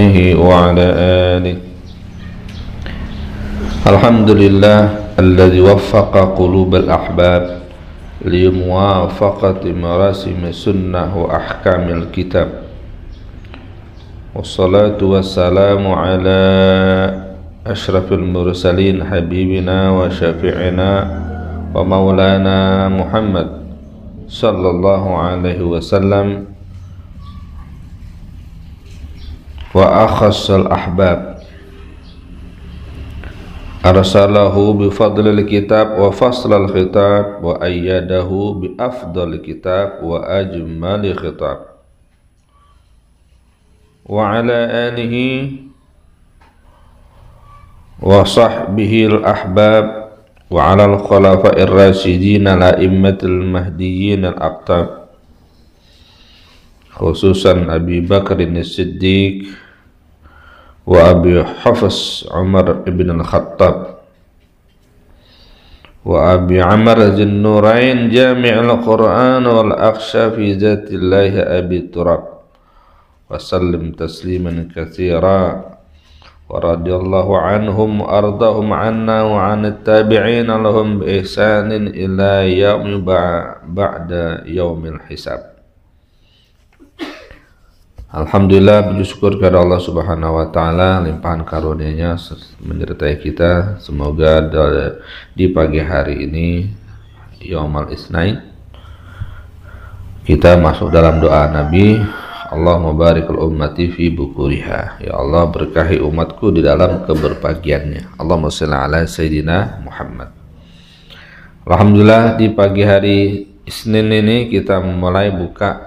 وصحبه وعلى آله. الحمد لله الذي وفق قلوب الأحباب لموافقة مراسم السنة وأحكام الكتاب، والصلاة والسلام على أشرف المرسلين حبيبنا وشفيعنا ومولانا محمد صلى الله عليه وسلم، وأخص الأحباب أرسله بفضل الكتاب وفصل الخطاب وأيده بأفضل الكتاب وأجمل خطاب، وعلى آله وصحبه الأحباب وعلى الخلفاء الراشدين الأئمة المهديين الأقطاب، خصوصا أبي بكر الصديق وأبي حفص عمر بن الخطاب وأبي عمر ذي النورين جامع القرآن والأخشى في ذات الله أبي التراب، وسلم تسليما كثيرا، ورضي الله عنهم وأرضاهم عنا وعن التابعين لهم بإحسان إلى يوم بعد يوم الحساب. Alhamdulillah, puji syukur kepada Allah Subhanahu wa taala, limpahan karunia-Nya menyertai kita. Semoga di pagi hari ini Yaumul Isnain kita masuk dalam doa Nabi, Allahumma barikul ummati fi bukuriha. Ya Allah, berkahi umatku di dalam keberpagiannya. Allahumma shalli ala Sayyidina Muhammad. Alhamdulillah, di pagi hari Isnin ini kita mulai buka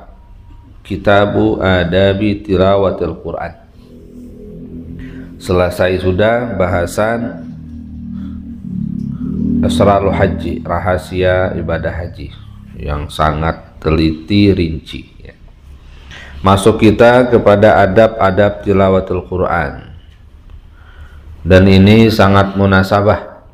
Kitabu Adabi Tilawatil Quran. Selesai sudah bahasan Asrarul Haji, rahasia ibadah haji yang sangat teliti rinci ya. Masuk kita kepada adab-adab tilawatul Quran, dan ini sangat munasabah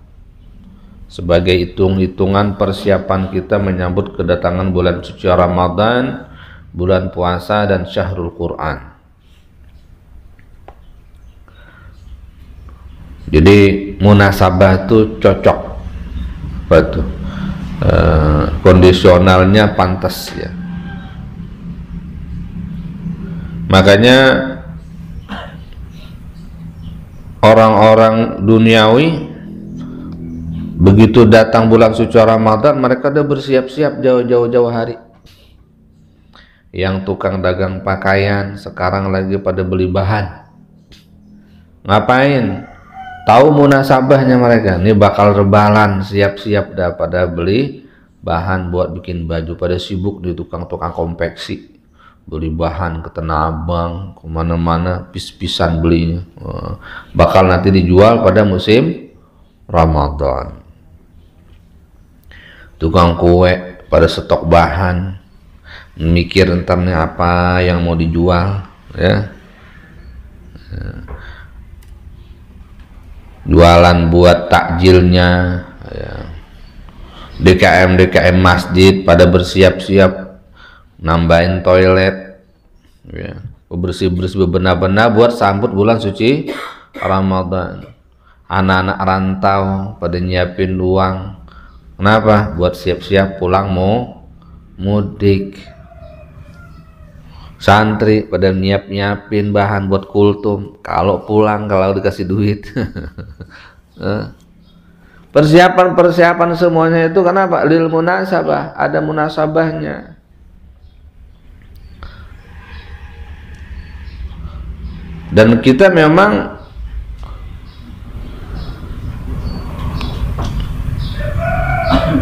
sebagai hitung-hitungan persiapan kita menyambut kedatangan bulan suci Ramadan, bulan puasa dan syahrul Quran. Jadi munasabah itu cocok, betul, kondisionalnya pantas ya. Makanya orang-orang duniawi begitu datang bulan suci Ramadan, mereka udah bersiap-siap jauh-jauh hari. Yang tukang dagang pakaian sekarang lagi pada beli bahan. Ngapain? Tahu munasabahnya mereka. Ini bakal rebalan, siap-siap dah pada beli bahan buat bikin baju. Pada sibuk di tukang-tukang konveksi. Beli bahan ke Tanah Abang, kemana-mana, pis-pisan belinya. Bakal nanti dijual pada musim Ramadan. Tukang kue pada stok bahan, mikir entarnya apa yang mau dijual ya. Jualan buat takjilnya ya. DKM masjid pada bersiap-siap nambahin toilet ya. Bersih-bersih bebenah-benah buat sambut bulan suci Ramadan. Anak-anak rantau pada nyiapin uang. Kenapa? Buat siap-siap pulang mau mudik. Santri pada nyiapin bahan buat kultum kalau pulang, kalau dikasih duit. Persiapan semuanya itu kenapa? Lil munasabah, ada munasabahnya. Dan kita memang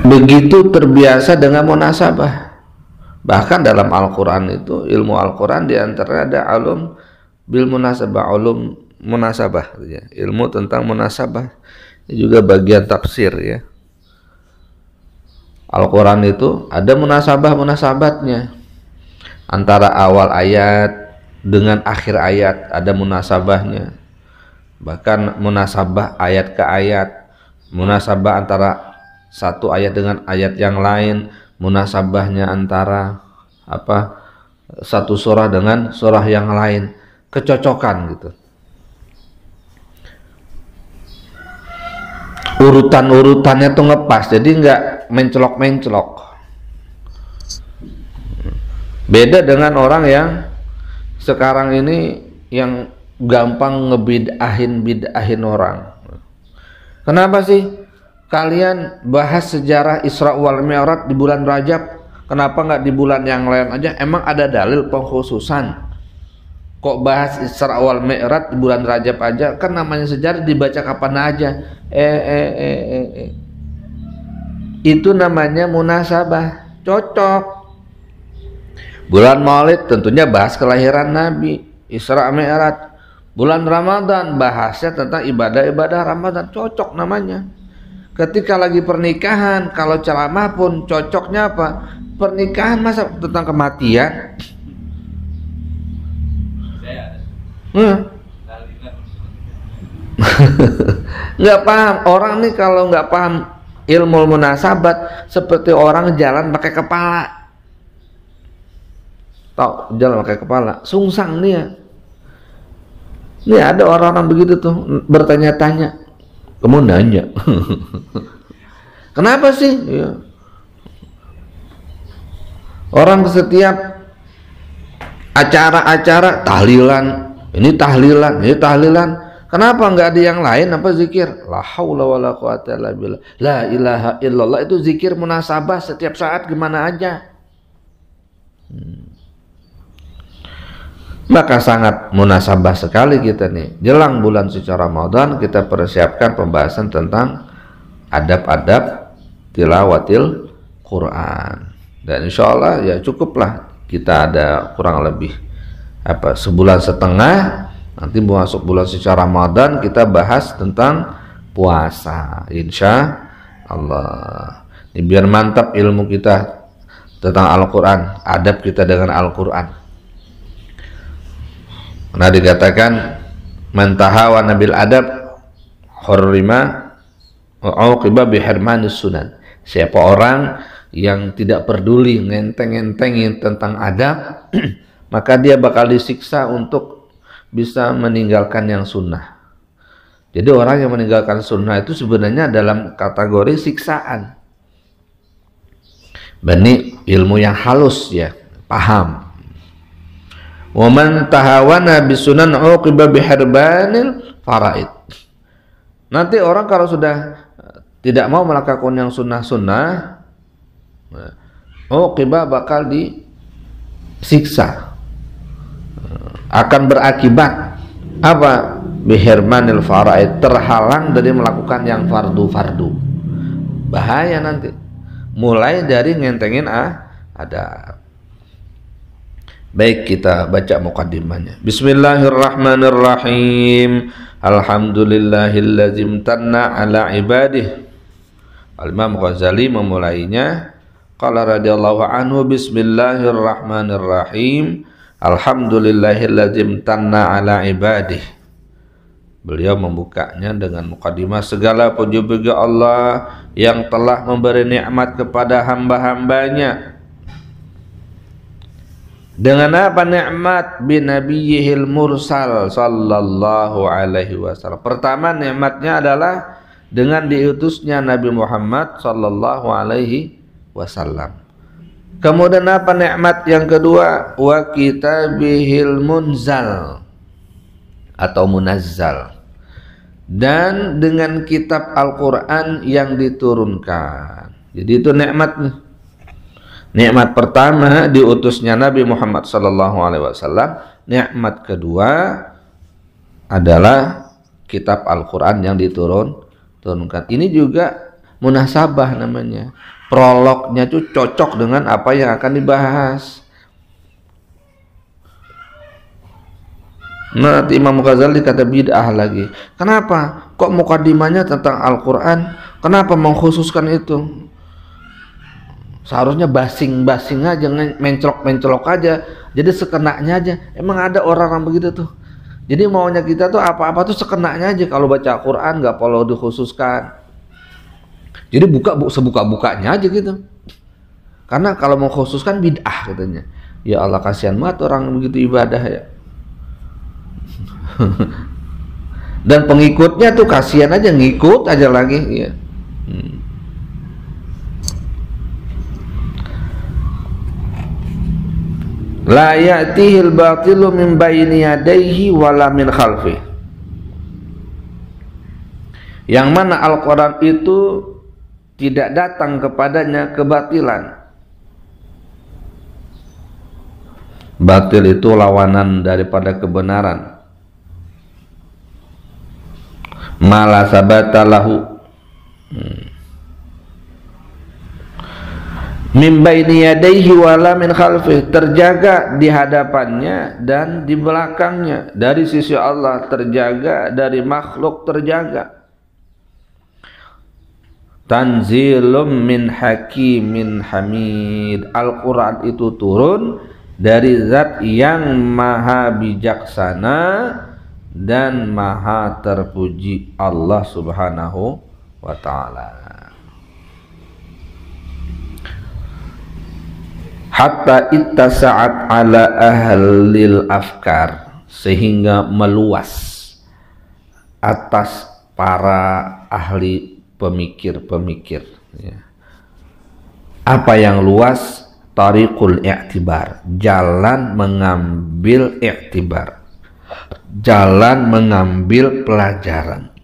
begitu terbiasa dengan munasabah. Bahkan dalam Al-Quran itu, ilmu Al-Quran diantara ada alum bil munasabah, alum munasabah ya. Ilmu tentang munasabah. Ini juga bagian tafsir ya. Al-Quran itu ada munasabah-munasabatnya. Antara awal ayat dengan akhir ayat ada munasabahnya. Bahkan munasabah ayat ke ayat, munasabah antara satu ayat dengan ayat yang lain, munasabahnya antara satu surah dengan surah yang lain. kecocokan gitu. Urutan-urutannya tuh ngepas, jadi nggak mencelok-mencelok. Beda dengan orang yang sekarang ini yang gampang ngebid'ahin orang. Kenapa sih kalian bahas sejarah Isra wal Mi'raj di bulan Rajab? Kenapa nggak di bulan yang lain aja? Emang ada dalil pengkhususan? Kok bahas Isra wal Mi'raj di bulan Rajab aja? Kan namanya sejarah dibaca kapan aja. Itu namanya munasabah, cocok. Bulan Maulid tentunya bahas kelahiran Nabi, Isra Mi'raj. Bulan Ramadan bahasnya tentang ibadah-ibadah Ramadan, cocok namanya. Ketika lagi pernikahan, kalau ceramah pun cocoknya apa? Pernikahan masa tentang kematian? Nggak paham orang nih, kalau nggak paham ilmu munasabat seperti orang jalan pakai kepala. Tahu jalan pakai kepala, sungsang dia. Nih ada orang-orang begitu tuh bertanya-tanya, kamu nanya, kenapa sih? Ya. Orang setiap acara-acara tahlilan, ini tahlilan, ini tahlilan. Kenapa nggak ada yang lain? Apa zikir? La haula wala quwata illa billah. La ilaha illallah itu zikir munasabah setiap saat gimana aja. Maka sangat munasabah sekali kita nih jelang bulan suci Ramadan, kita persiapkan pembahasan tentang adab-adab tilawatil Quran. Dan insya Allah ya cukuplah kita ada kurang lebih sebulan setengah. Nanti masuk bulan suci Ramadan kita bahas tentang puasa, insya Allah. Ini biar mantap ilmu kita tentang Al-Quran, adab kita dengan Al-Quran. Nah dikatakan man tahawana bil adab hurrima uqiba bihirmanis sunan. Siapa orang yang tidak peduli ngenteng-ngentengin tentang adab maka dia bakal disiksa untuk bisa meninggalkan yang sunnah. Jadi orang yang meninggalkan sunnah itu sebenarnya dalam kategori siksaan. Bani ilmu yang halus ya, paham. Wa man tahawana bisunan uqiba bihirbanil faraid. Nanti orang kalau sudah tidak mau melakukan yang sunnah-sunnah, uqiba bakal disiksa. Akan berakibat apa? Bihirmanil faraid, terhalang dari melakukan yang fardu-fardu. Bahaya nanti. Mulai dari ngentengin ada. Baik, kita baca muqaddimahnya. Bismillahirrahmanirrahim. Alhamdulillahilladzi imtanna ala ibadih. Al-Imam Ghazali memulainya. Qala radhiyallahu anhu, bismillahirrahmanirrahim. Alhamdulillahilladzi imtanna ala ibadih. Beliau membukanya dengan muqaddimah, segala puji bagi Allah yang telah memberi nikmat kepada hamba-hambanya. Dengan apa nikmat? Binabiyihil mursal sallallahu alaihi wasallam. Pertama nikmatnya adalah dengan diutusnya Nabi Muhammad sallallahu alaihi wasallam. Kemudian apa nikmat yang kedua? Wa kitabihil munzal atau munazzal. Dan dengan kitab Al-Quran yang diturunkan. Jadi itu nikmat nih. Nikmat pertama diutusnya Nabi Muhammad SAW. Nikmat kedua adalah kitab Al-Quran yang diturunkan. Ini juga munasabah namanya. Prolognya itu cocok dengan apa yang akan dibahas. Nah, Imam Ghazali kata bid'ah lagi. Kenapa? Kok muqaddimahnya tentang Al-Quran? Kenapa mengkhususkan itu? Seharusnya basing-basing aja, mencelok-mencelok aja. Jadi sekenanya aja. Emang ada orang-orang begitu tuh. Jadi maunya kita tuh apa-apa tuh sekenanya aja. Kalau baca Al-Quran nggak perlu dikhususkan. Jadi sebuka-bukanya aja gitu. Karena kalau mengkhususkan bid'ah katanya. Ya Allah, kasihan banget orang begitu ibadah ya. Dan pengikutnya tuh kasihan aja, ngikut aja lagi ya. La ya'tihil batilu min bayni yadayhi wala min khalfih. Yang mana Al-Quran itu tidak datang kepadanya kebatilan. Batil itu lawanan daripada kebenaran. Mala sabata lahu min baini yadayhi wala min khalfih, terjaga di hadapannya dan di belakangnya. Dari sisi Allah terjaga, dari makhluk terjaga. Tanzilum min hakimin hamid. Al-Quran itu turun dari zat yang maha bijaksana dan maha terpuji, Allah subhanahu wa ta'ala. Hatta ittasa'at ala ahlil afkar, sehingga meluas atas para ahli pemikir-pemikir ya. Apa yang luas? Tariqul i'tibar, jalan mengambil i'tibar, jalan mengambil pelajaran,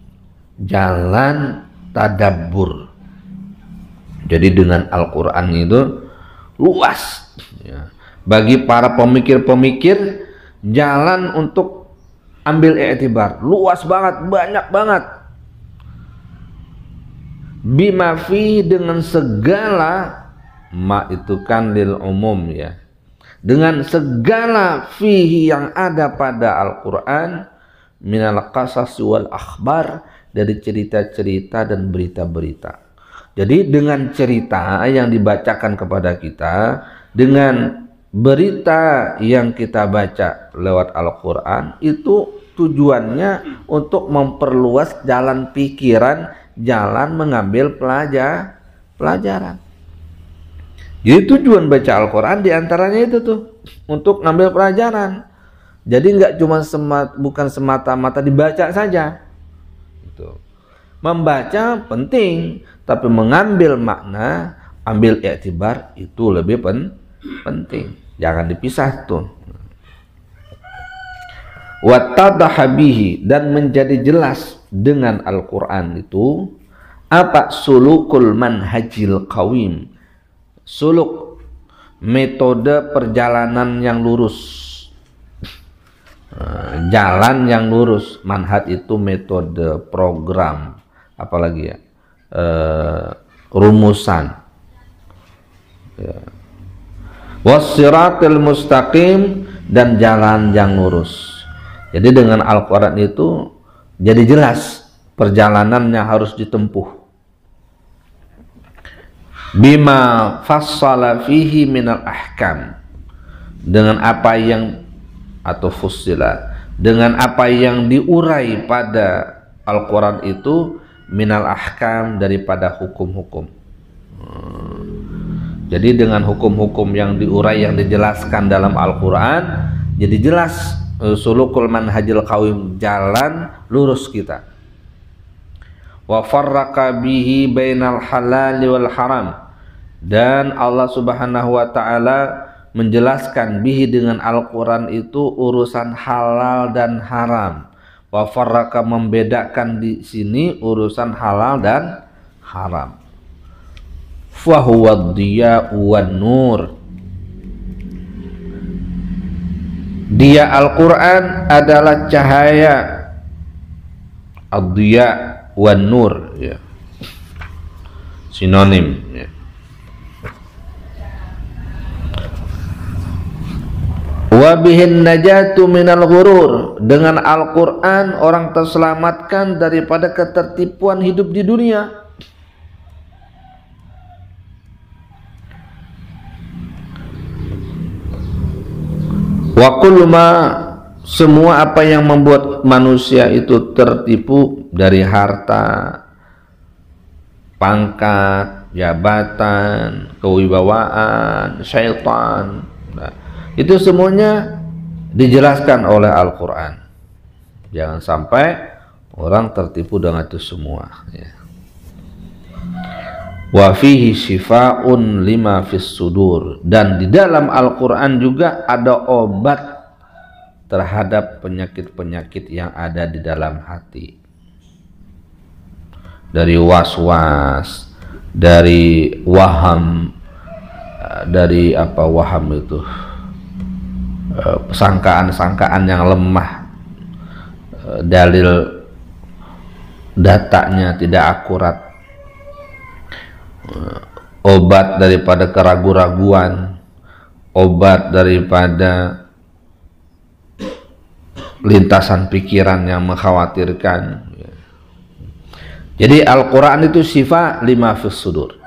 jalan tadabbur. Jadi dengan Al-Quran itu luas ya. Bagi para pemikir-pemikir, jalan untuk ambil i'tibar luas banget, banyak banget. Bima fi, dengan segala, ma itu kan lil umum ya, dengan segala fihi yang ada pada Al-Quran, minal qasas wal akhbar, dari cerita-cerita dan berita-berita. Jadi dengan cerita yang dibacakan kepada kita, dengan berita yang kita baca lewat Al-Quran, itu tujuannya untuk memperluas jalan pikiran, jalan mengambil pelajaran. Jadi tujuan baca Al-Quran diantaranya itu tuh untuk ngambil pelajaran. Jadi nggak cuma bukan semata-mata dibaca saja. Gitu. Membaca penting, tapi mengambil makna, ambil i'tibar itu lebih penting. Jangan dipisah tuh. Wattadaha bihi, dan menjadi jelas dengan Al-Quran itu apa? Sulukul manhajil qawim. Suluk, metode perjalanan yang lurus, jalan yang lurus. Manhaj itu metode, program, apalagi ya, rumusan ya. Wassiratil mustaqim, dan jalan yang lurus. Jadi dengan Al-Quran itu jadi jelas perjalanannya harus ditempuh. Bima fassala fihi minal ahkam, dengan apa yang, atau fussila, dengan apa yang diurai pada Al-Quran itu, minal ahkam, daripada hukum-hukum. Jadi dengan hukum-hukum yang diurai, yang dijelaskan dalam Al-Quran, jadi jelas sulukul manhajil qawim, jalan lurus kita. Wa farraqa bihi bainal halali wal haram, dan Allah subhanahu wa ta'ala menjelaskan bihi, dengan Al-Quran itu, urusan halal dan haram. Wa farraqa, membedakan di sini urusan halal dan haram. Fahuwa diya'u wan nur, dia Al-Quran adalah cahaya, ad-diya wan nur ya, sinonim ya. Wa bihin najatu minal ghurur, dengan Al-Quran orang terselamatkan daripada ketertipuan hidup di dunia. Wa kullu ma, semua apa yang membuat manusia itu tertipu, dari harta, pangkat, jabatan, kewibawaan, syaitan, nah, itu semuanya dijelaskan oleh Al-Quran. Jangan sampai orang tertipu dengan itu semua, ya. Wa fihi syifaun lima fis sudur, dan di dalam Al-Qur'an juga ada obat terhadap penyakit-penyakit yang ada di dalam hati. Dari was-was, dari waham, dari apa waham itu, sangkaan-sangkaan yang lemah, dalil datanya tidak akurat, obat daripada keraguan-raguan, obat daripada lintasan pikiran yang mengkhawatirkan. Jadi Al-Quran itu syifa lima fis sudur.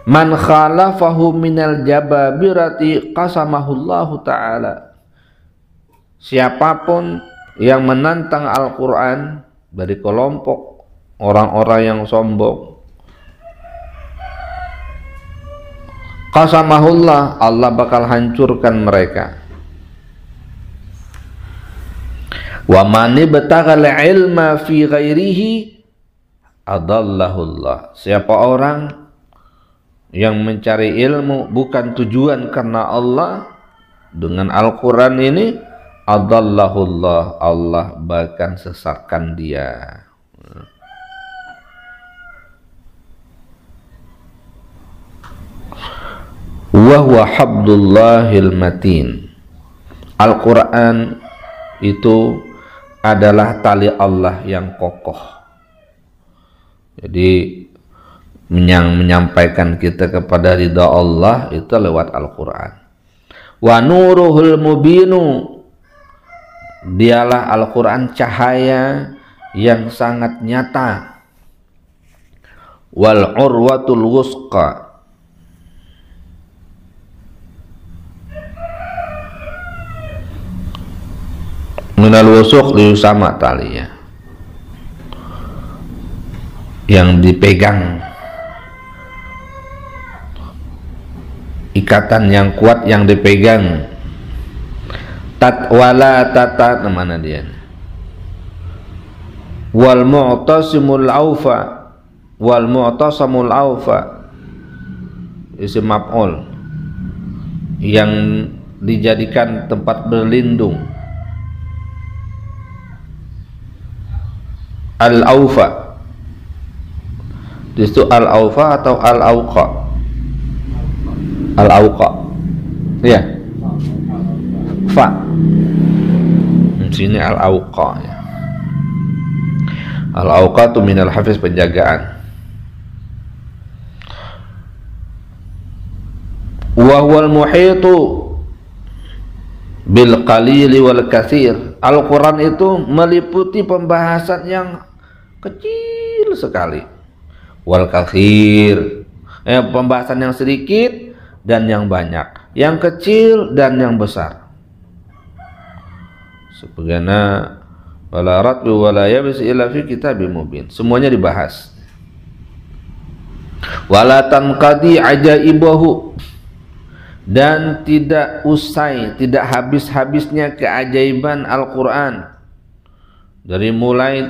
Man khalafahu minal jababirati qasamahullahu ta'ala. Siapapun yang menantang Al-Quran dari kelompok orang-orang yang sombong, qasamahullah, Allah bakal hancurkan mereka. Wa man ibtaghal ilma fi ghairihi adallahullah. Siapa orang yang mencari ilmu bukan tujuan karena Allah, dengan Al-Quran ini, adallahullah, Allah bahkan sesatkan dia. Wa huwa habdullahil matin. Al-Quran itu adalah tali Allah yang kokoh. Jadi menyampaikan kita kepada ridha Allah itu lewat Al-Quran. Wa nuruhul mubinu, dialah Al-Quran cahaya yang sangat nyata. Wal urwatul wusqa, minal wusuq sama talinya yang dipegang, ikatan yang kuat yang dipegang. Wala tata, mana dia? Wal mu'tasimul aufa, wal mu'tasamul aufa, isim maf'ul, yang dijadikan tempat berlindung. Al-aufa, itu al-aufa atau al-auqa? Al-auqa, ya, fa. Di sini al-auqa, ya. Al-auqa itu minal hafiz, penjagaan. Wa huwal muhitu bil qalili wal katsir. Al-Quran itu meliputi pembahasan yang kecil sekali, wal katsir, pembahasan yang sedikit dan yang banyak, yang kecil dan yang besar. Sebagaimana wala ratbi wala yabis illa fi kitabim mubin, semuanya dibahas. Wala tanqadi ajaibahu, dan tidak usai, tidak habis-habisnya keajaiban Al-Quran. Dari mulai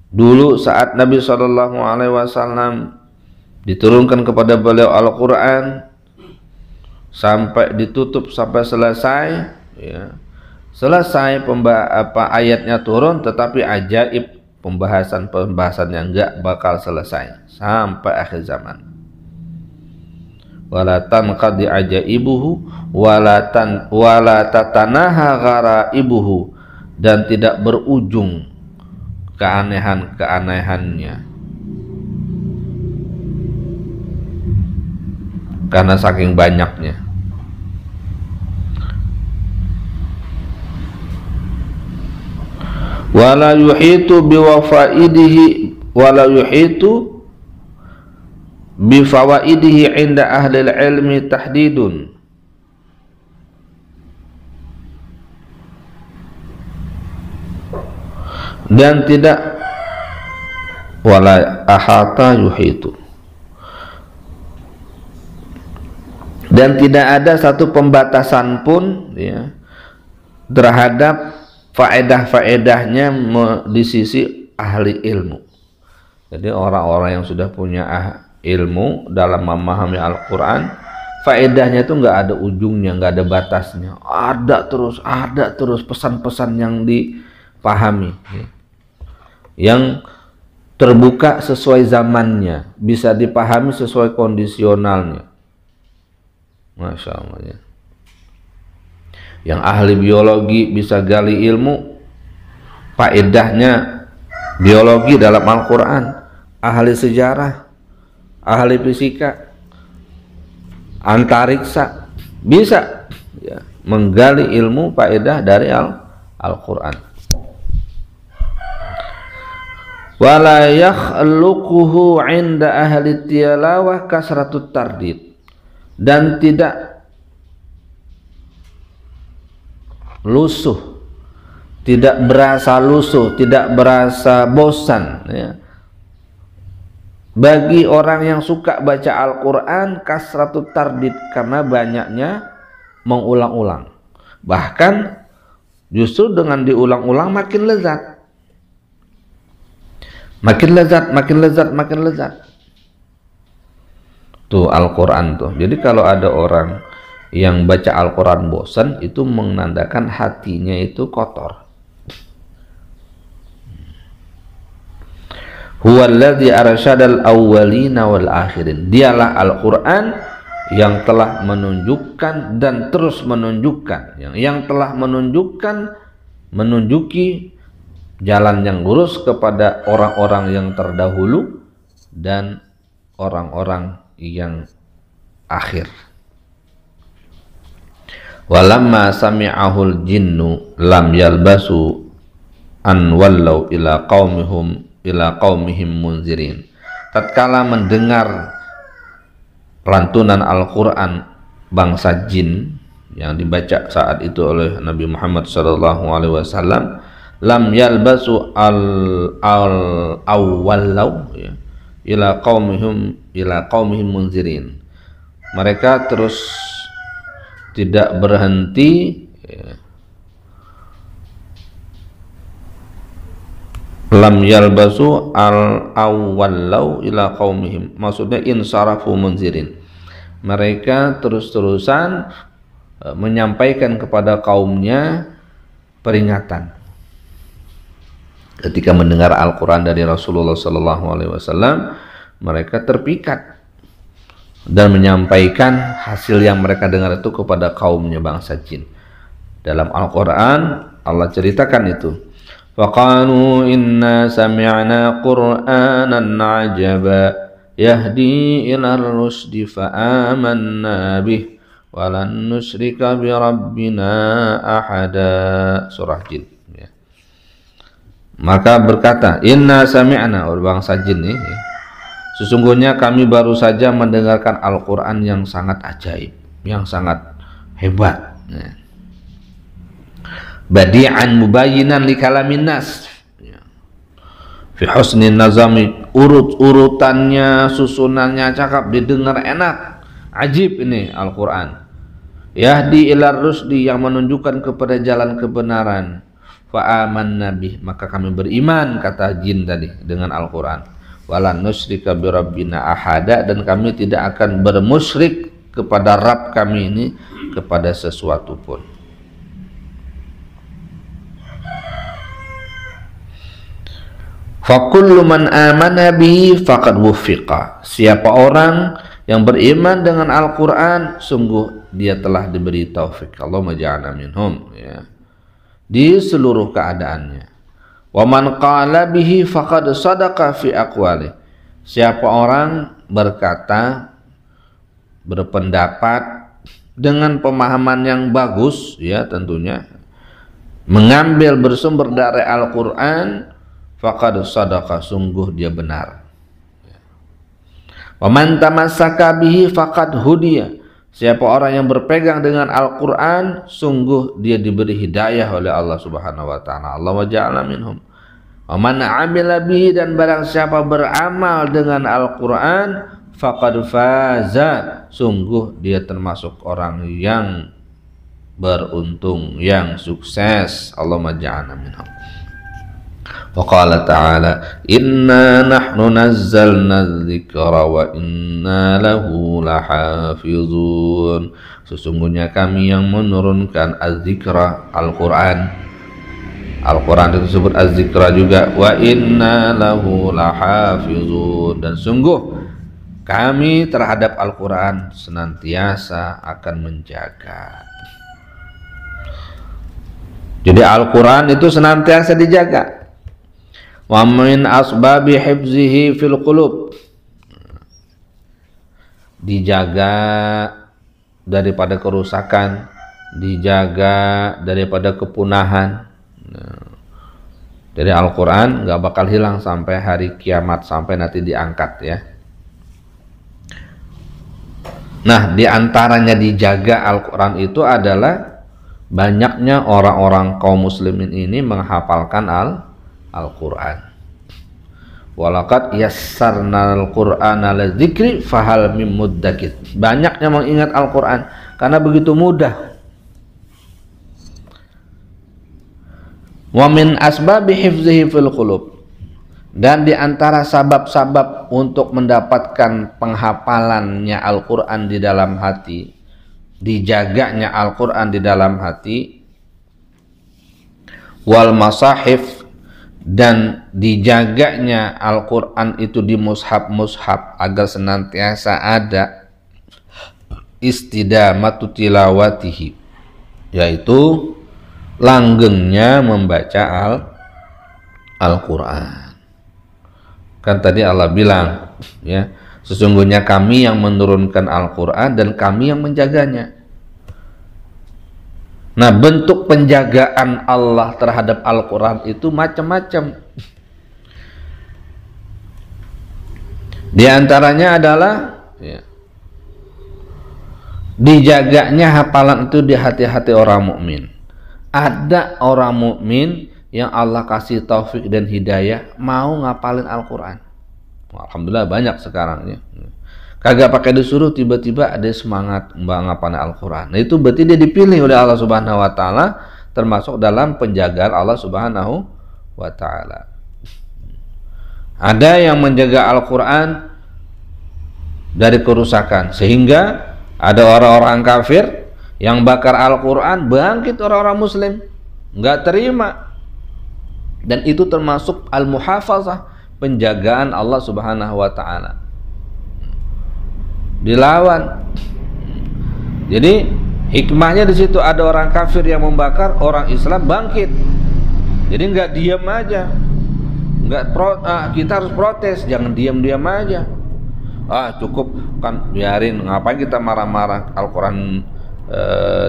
dulu saat Nabi SAW diturunkan kepada beliau Al-Quran sampai ditutup, sampai selesai, ya. Selesai ayatnya turun, tetapi ajaib, pembahasan yang enggak bakal selesai sampai akhir zaman. Wala tanqadi ajaibuhu wala tatanaha gharaibuhu, dan tidak berujung keanehan-keanehannya karena saking banyaknya. Wala yuhitu biwafaidihi wala yuhitu bifawaidihi inda ahli ilmi tahdidun, dan tidak wala ahata yuhitu, dan tidak ada satu pembatasan pun, ya, terhadap faedah-faedahnya di sisi ahli ilmu. Jadi orang-orang yang sudah punya ilmu dalam memahami Al-Quran, faedahnya itu nggak ada ujungnya, nggak ada batasnya, ada terus pesan-pesan yang dipahami, yang terbuka sesuai zamannya, bisa dipahami sesuai kondisionalnya. Masya Allah ya. Yang ahli biologi bisa gali ilmu faedahnya biologi dalam Al-Quran, ahli sejarah, ahli fisika, antariksa bisa ya, menggali ilmu faedah dari Al-Quran. Wala yakhluquhu 'inda ahli tilawah kasratut tardid, dan tidak lusuh, tidak berasa lusuh, tidak berasa bosan ya, bagi orang yang suka baca Al-Quran kasratut tardid, karena banyaknya mengulang-ulang. Bahkan justru dengan diulang-ulang makin lezat, makin lezat tuh Al-Quran tuh. Jadi kalau ada orang yang baca Al-Quran bosan, itu menandakan hatinya itu kotor. Huwallazi arsyadal awwalina wal akhirin, dialah Al-Quran yang telah menunjukkan dan terus menunjukkan, yang telah menunjuki jalan yang lurus kepada orang-orang yang terdahulu dan orang-orang yang akhir. Walamma sami'ahul jinnu lam yalbasu an wallau ila qaumihim munzirin. Tatkala mendengar lantunan Al-Quran bangsa jin yang dibaca saat itu oleh Nabi Muhammad SAW, lam yalbasu awwallau ya, ila qaumihim munzirin. Mereka terus tidak berhenti ya. Lam yalbasu awwallau ila qaumihim, maksudnya insarafu munzirin. Mereka terus-terusan menyampaikan kepada kaumnya peringatan. Ketika mendengar Al-Quran dari Rasulullah SAW, mereka terpikat dan menyampaikan hasil yang mereka dengar itu kepada kaumnya bangsa jin. Dalam Al-Quran Allah ceritakan itu. Faqalu inna sami'na qur'anan ajaba yahdi ila rusdi fa'amanna bih walan nusyrika bi rabbina ahada. Surah Jin ya. Maka berkata, inna sami'na, orang bangsa jin nih ya, sesungguhnya kami baru saja mendengarkan Al-Quran yang sangat ajaib, yang sangat hebat ya. Badi'an mubayyinan li kalamin nas ya. Fi husnin nazami, urutannya, susunannya cakap, didengar enak, ajib ini Al-Quran. Yahdi ilar rusdi, yang menunjukkan kepada jalan kebenaran. Fa'amanna bih, maka kami beriman, kata jin tadi, dengan Al-Quran. Walan nusyrika bi rabbina ahada, dan kami tidak akan bermusyrik kepada Rabb kami ini kepada sesuatu pun. Fakullu man amana bihi faqad wufiqa, siapa orang yang beriman dengan Al-Quran, sungguh dia telah diberi taufik. Allahumma ja'alna minhum ya, di seluruh keadaannya. Wa man qala bihi faqad sadaqa fi aqwali, siapa orang berkata, berpendapat dengan pemahaman yang bagus ya, tentunya mengambil bersumber dari Al-Quran, faqad sadaqa, sungguh dia benar. Wa man tamassaka bihi faqad hudiya, siapa orang yang berpegang dengan Al-Quran, sungguh dia diberi hidayah oleh Allah Subhanahu wa ta'ala. Allahumma ja'alna minhum. Wa man 'amila bihi, dan barang siapa beramal dengan Al-Quran, faqad faza, sungguh dia termasuk orang yang beruntung, yang sukses. Allahumma ja'alna minhum. Wa qala ta'ala inna nahnu nazzalna dzikra wa inna lahu lahafizun. Sesungguhnya kami yang menurunkan az-zikra, Al-Quran. Al-Quran itu disebut az-zikra juga. Wa inna lahu lahafizun. Dan sungguh kami terhadap Al-Quran senantiasa akan menjaga. Jadi Al-Quran itu senantiasa dijaga. Wa min asbabi hifzihi fil qulub, dijaga daripada kerusakan, dijaga daripada kepunahan. Jadi Al-Quran nggak bakal hilang sampai hari kiamat, sampai nanti diangkat ya. Nah, diantaranya dijaga Al-Quran itu adalah banyaknya orang-orang kaum muslimin ini menghafalkan Al-Quran. Walaqad yassarnal Qur'ana lidzikri fahal mim muddakir. Banyaknya mengingat Al-Quran karena begitu mudah. Wa min asbabi hifzihi fil qulub, dan di antara sabab-sabab untuk mendapatkan penghafalannya Al-Quran di dalam hati, dijaganya Al-Quran di dalam hati, wal masahif, dan dijaganya Al-Quran itu di mushaf-mushaf agar senantiasa ada istidamatu tilawatihi, yaitu langgengnya membaca Al-Quran. Kan tadi Allah bilang ya, sesungguhnya kami yang menurunkan Al-Quran dan kami yang menjaganya. Nah, bentuk penjagaan Allah terhadap Al-Quran itu macam-macam. Di antaranya adalah ya, dijaganya hafalan itu di hati-hati orang mukmin. Ada orang mukmin yang Allah kasih taufik dan hidayah mau ngapalin Al-Quran. Alhamdulillah banyak sekarang ya. Kagak pakai disuruh, tiba-tiba ada semangat ngapalin Al-Quran. Nah, itu berarti dia dipilih oleh Allah Subhanahu wa taala, termasuk dalam penjagaan Allah Subhanahu wa taala. Ada yang menjaga Al-Quran dari kerusakan, sehingga ada orang-orang kafir yang bakar Al-Quran, bangkit orang-orang muslim nggak terima. Dan itu termasuk al-muhafazah, penjagaan Allah Subhanahu wa taala. Dilawan. Jadi hikmahnya di situ, ada orang kafir yang membakar, orang Islam bangkit. Jadi nggak diam aja. Kita harus protes, jangan diam-diam aja. Cukup kan, biarin, ngapain kita marah-marah, Al-Quran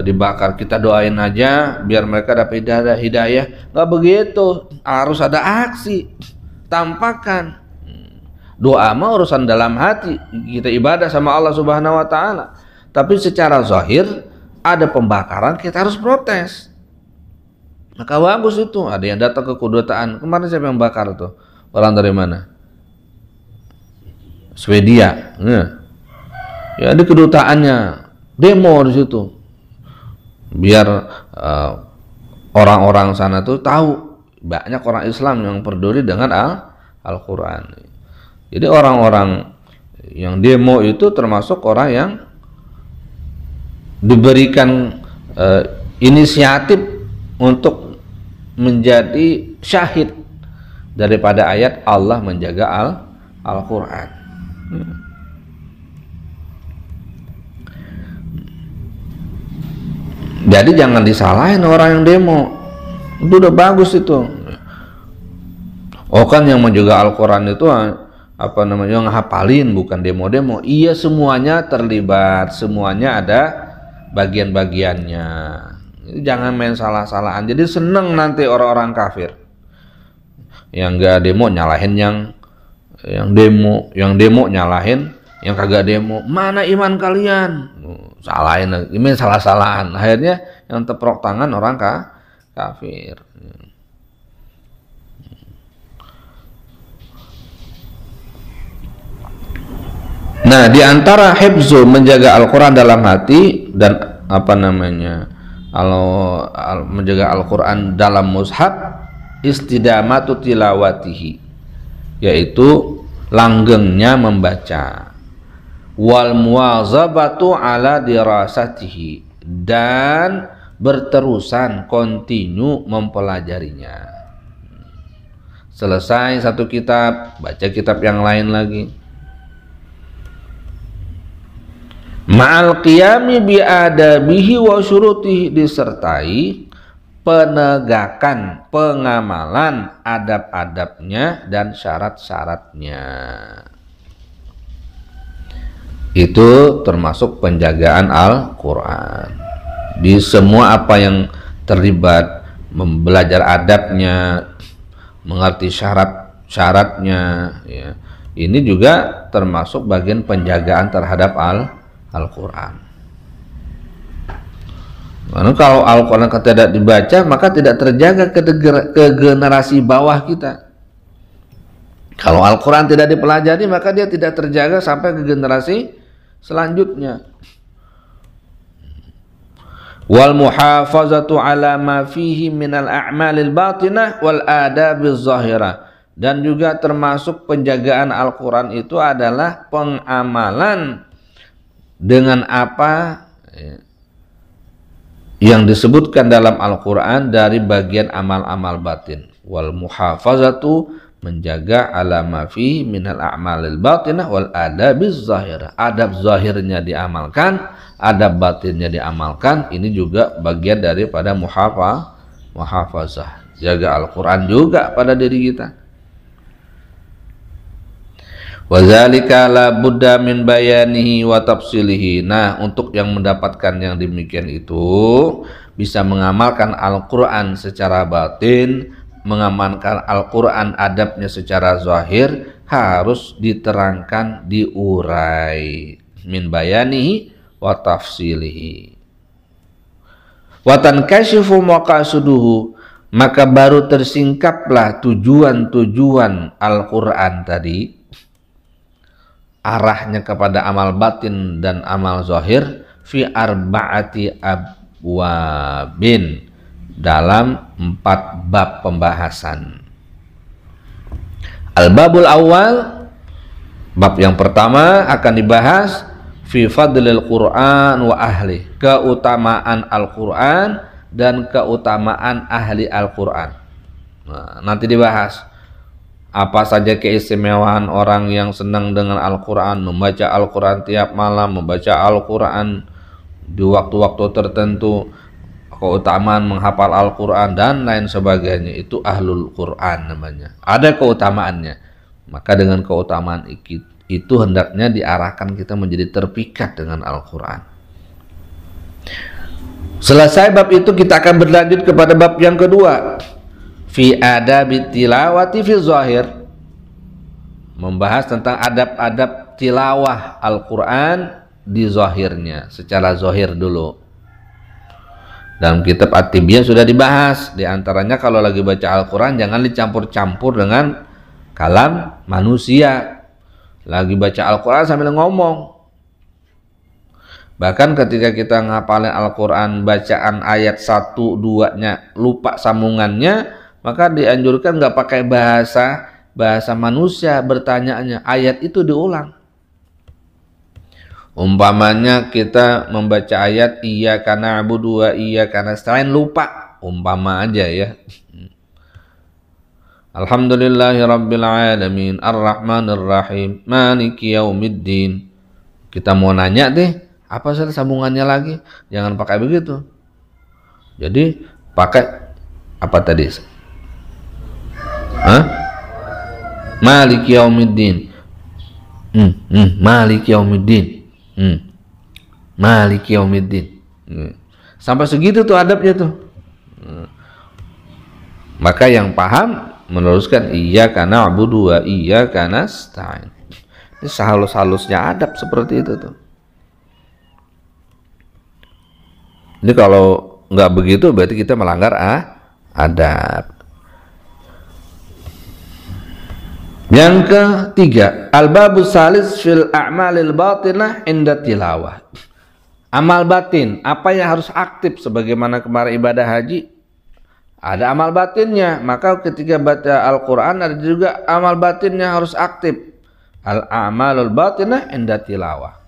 dibakar, kita doain aja biar mereka dapat hidayah. Nggak begitu, harus ada aksi, tampakkan. Doa mah urusan dalam hati, kita ibadah sama Allah Subhanahu wa taala. Tapi secara zahir ada pembakaran, kita harus protes. Maka bagus itu. Ada yang datang ke kedutaan. Kemarin siapa yang bakar tuh? Orang dari mana? Swedia. Ya, di kedutaannya demo di situ. Biar orang-orang sana tuh tahu banyak orang Islam yang peduli dengan Al-Quran. Jadi orang-orang yang demo itu termasuk orang yang diberikan inisiatif untuk menjadi syahid daripada ayat Allah menjaga Al-Quran. Jadi jangan disalahin orang yang demo. Itu udah bagus itu. Oh kan yang menjaga Al-Quran itu apa namanya, yang ngehafalin, bukan demo-demo. Iya, semuanya terlibat, semuanya ada bagian-bagiannya. Jangan main salah-salahan. Jadi seneng nanti orang-orang kafir yang gak demo nyalahin yang demo, yang demo nyalahin yang kagak demo. Mana iman kalian? Salahin, ini salah-salahan. Akhirnya yang teprok tangan orang kafir. Nah, di antara hifzu, menjaga Al-Quran dalam hati dan apa namanya, menjaga Al-Quran dalam mushaf istidamatu tilawatihi, yaitu langgengnya membaca, wal muwazabatu ala dirasatihi, dan berterusan kontinu mempelajarinya. Selesai satu kitab, baca kitab yang lain lagi. Ma'al qiyami bi'adabihi wa syurutihi, disertai penegakan, pengamalan adab-adabnya dan syarat-syaratnya. Itu termasuk penjagaan Al-Quran. Di semua apa yang terlibat, belajar adabnya, mengerti syarat-syaratnya, ya. Ini juga termasuk bagian penjagaan terhadap Al-Quran. Karena kalau Al-Quran tidak dibaca, maka tidak terjaga ke generasi bawah kita. Kalau Al-Quran tidak dipelajari, maka dia tidak terjaga sampai ke generasi selanjutnya. Wal muhafazatu ala ma fihi minal a'malil batinah wal adabiz zahirah, dan juga termasuk penjagaan Al-Quran itu adalah pengamalan dengan apa yang disebutkan dalam Al-Quran dari bagian amal-amal batin. Wal muhafazatu, menjaga ala ma fihi minal a'malil batinah wal adabiz zahirah, adab zahirnya diamalkan, adab batinnya diamalkan. Ini juga bagian daripada muhafazah, jaga Al-Quran juga pada diri kita. Wazalika la budda min bayanihi wa tafsilihi. Nah, untuk yang mendapatkan yang demikian itu bisa mengamalkan Al-Quran secara batin, mengamalkan Al-Quran adabnya secara zahir, harus diterangkan, diurai. Min bayanihi wa tafsilihi. Wa tankashifu maqasuduhu, maka baru tersingkaplah tujuan-tujuan Al-Quran tadi, arahnya kepada amal batin dan amal zahir, fi arba'ati abwabin, dalam 4 bab pembahasan. Al-babul awal, bab yang pertama akan dibahas fi fadlil Qur'an wa ahli, keutamaan Al-Quran dan keutamaan ahli Al-Quran. Nah, nanti dibahas apa saja keistimewaan orang yang senang dengan Al-Quran, membaca Al-Quran tiap malam, membaca Al-Quran di waktu-waktu tertentu, keutamaan menghafal Al-Quran dan lain sebagainya. Itu ahlul Quran namanya, ada keutamaannya. Maka dengan keutamaan itu hendaknya diarahkan kita menjadi terpikat dengan Al-Quran. Selesai bab itu, kita akan berlanjut kepada bab yang kedua, fi adabit tilawati fi zahir, membahas tentang adab-adab tilawah Al-Quran di zahirnya, secara zahir dulu. Dalam kitab At-Tibyaan sudah dibahas, di antaranya kalau lagi baca Al-Quran jangan dicampur-campur dengan kalam manusia. Lagi baca Al-Quran sambil ngomong. Bahkan ketika kita ngapalin Al-Quran, bacaan ayat 1-2-nya lupa sambungannya, maka dianjurkan nggak pakai bahasa manusia bertanyanya, ayat itu diulang. Umpamanya kita membaca ayat iyyaka na'budu wa iyyaka nasta'in, lupa, umpama aja ya. Alhamdulillahirabbil alamin arrahmanir rahim maliki yaumiddin. Kita mau nanya deh, apa sih sambungannya lagi? Jangan pakai begitu. Jadi pakai apa tadi? Maliki yaumiddin. Maliki yaumiddin. Maliki yaumiddin. Sampai segitu tuh adabnya tuh. Maka yang paham meneruskan iyyaka na'budu wa iyyaka nasta'in. Ini sehalus-halusnya adab seperti itu tuh. Ini kalau nggak begitu berarti kita melanggar adab. Yang ketiga, al-babus salis fil a'malil batinah inda tilawah. Amal batin, apa yang harus aktif sebagaimana kemarin ibadah haji? Ada amal batinnya, maka ketika baca Al-Quran ada juga amal batinnya harus aktif. Al-a'malul batinah inda tilawah.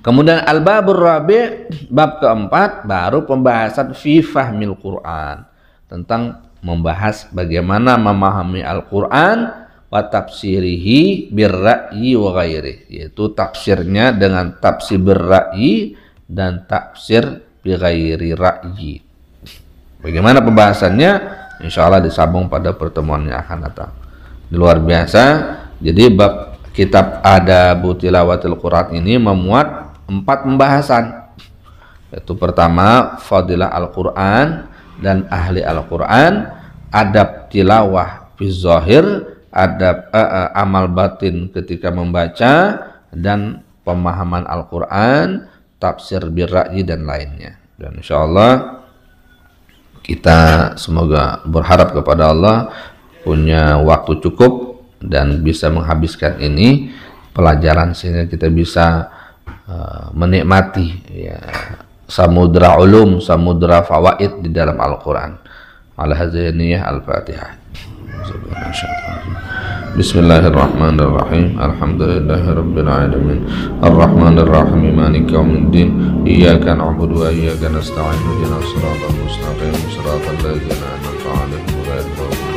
Kemudian al-babur rabi', bab keempat, baru pembahasan fi fahmil Quran, tentang membahas bagaimana memahami Al-Quran wa tafsirihi birra'yi wa ghairi, yaitu tafsirnya dengan tafsir birra'yi dan tafsir bighairi ra'yi. Bagaimana pembahasannya? Insya Allah disambung pada pertemuan yang akan datang. Luar biasa. Jadi bab kitab Adabu Tilawatil Quran ini memuat 4 pembahasan, yaitu pertama fadilah Al-Quran dan ahli Al-Quran, adab tilawah fi zahir, adab amal batin ketika membaca, dan pemahaman Al-Quran, tafsir birra'yi dan lainnya. Dan insyaallah kita semoga berharap kepada Allah punya waktu cukup dan bisa menghabiskan ini pelajaran sehingga kita bisa menikmati ya, samudra ulum, samudra fawaid di dalam Al-Quran. Ala hadhihi niyyah al-Fatihah. Bismillahirrahmanirrahim. Alhamdulillahirabbil alamin. Arrahmanir rahim. Maliki yaumiddin. Iyyaka na'budu wa iyyaka nasta'in. Ihdinas siratal mustaqim. Siratal ladzina an'amta 'alaihim ghairil maghdubi